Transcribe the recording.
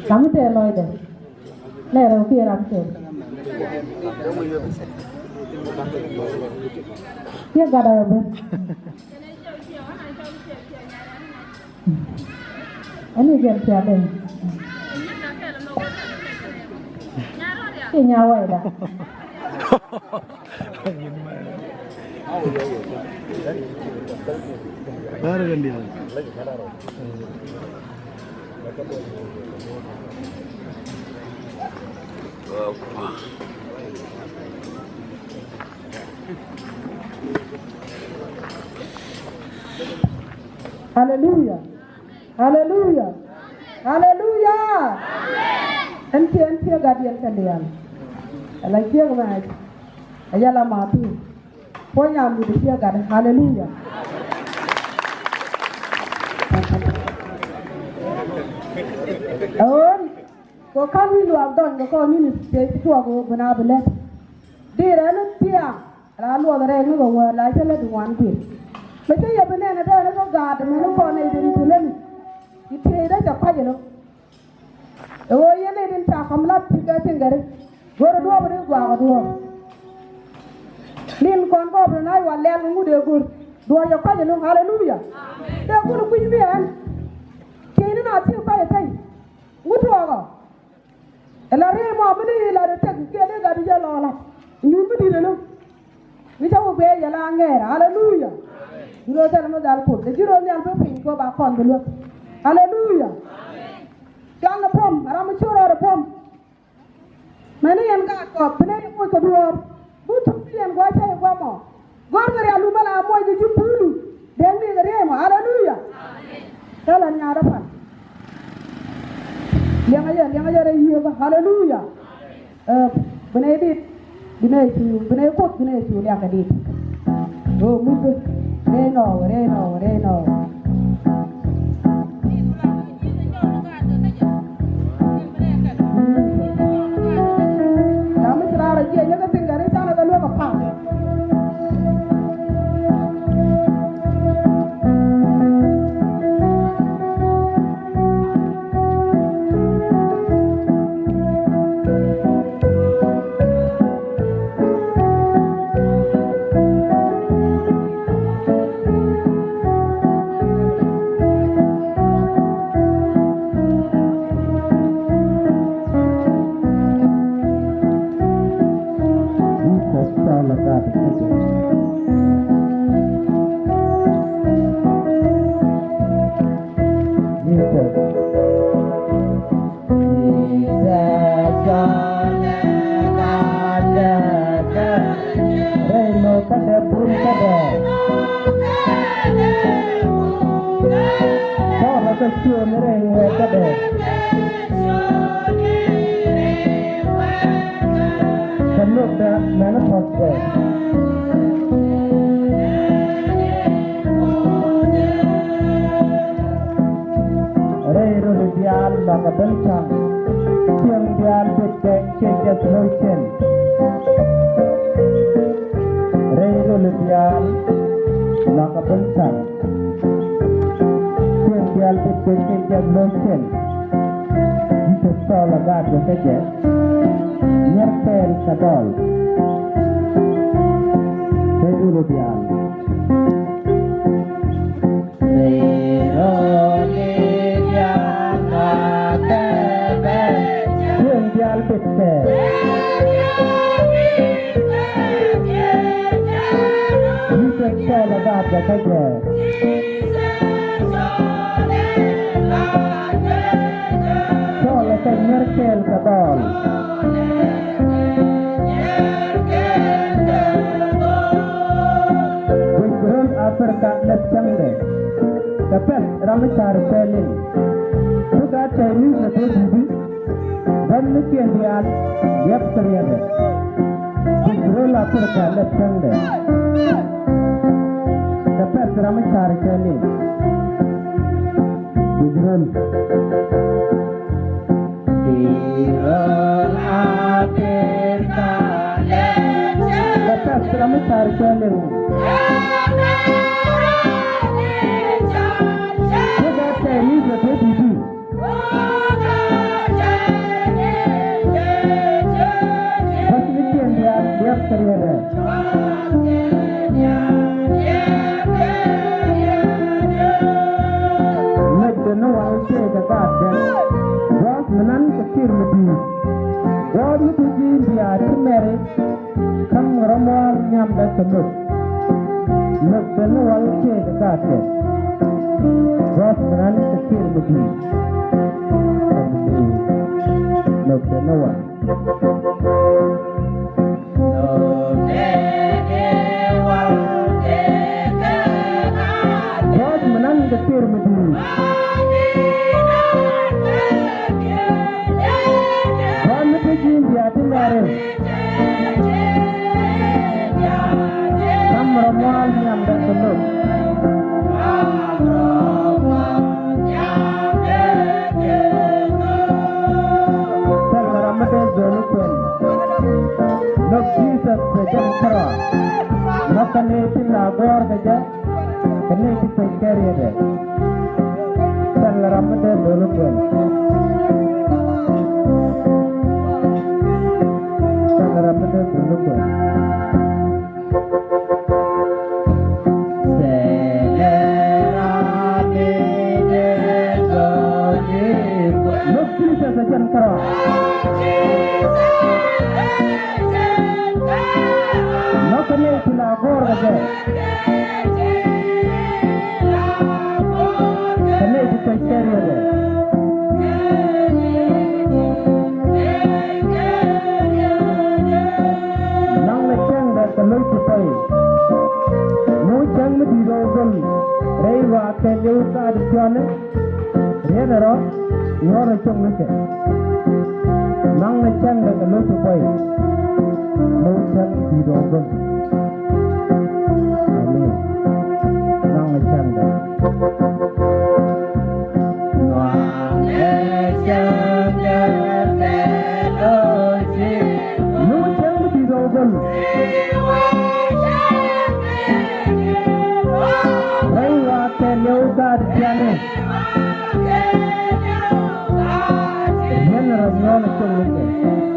Kamu teh loy deh. Lera uki ram teh. Dia gak ada ber. Ini jam siapa? Ini nyawa dah. Baru kan dia. Haleluya. Haleluya. Haleluya. Enti gadian kalian. Lagi yang mana? Ayala mati. Punya muda dia gad. Haleluya. Oh, kau kan ni luar don, kau ni sesuatu aku benar benar. Dia lalu tiang, lalu ada orang ni kau lagi le duan pun. Macam ya benar ada kau gad, mana kau ni jadi tulen. Itu ada siapa je lo. Oh, ia ni dia tak kamlat tiga tinggal. Gua dua beri gua dua. Lin kon kau berenai walel mungu dia gur. Dua siapa je lo. Haleluya. Dia gur punya bian. Kini nanti apa ya tay? Mutu aga. Elari mau beli elari tak kini gadi jalan lah. Ini beli dulu. Bisa aku bayar jalan angger. Haleluya. Juru jalan modal pun. Juru jalan pun pingko bakon dulu. Haleluya. Jangan pom. Aram cura ada pom. Mana yang kat kau? Mana yang mau kedua? Butuh yang gua cakap gua mau. Gua ngeri alumala mau itu jumpa. Dengi ngeri mau. Haleluya. Jalan nyarapan. Liang aja iya bah. Haleluya. Benar kot liang kadit. Oh mutu. Reno. Kami serara dia jangan tinggal di sana kalau apa. kirmudi wadi tuji dia timere kam ramon nyam da tunduk lok belu wal ke da te was nan kirmudi lok belu wal was nan kirmudi India timare kam ramal nyam da tunduk sal ramade jolu pen no Jesus sejan kara no kane tilla gor daja kane ti kariye de sal ramade jolu pen ramade jolu pen sejan kara no kane tilla gor daja kane ti kariye de kaloi tupai mu chang mi diro gon rei wa ke leu ka adjane re naro yor chong mi ke nang na chang da kaloi tupai mu chang diro gon amen nang na chang da nang na chang da loji mu chang mi diro gon Leudar piano. Mana ramyon chong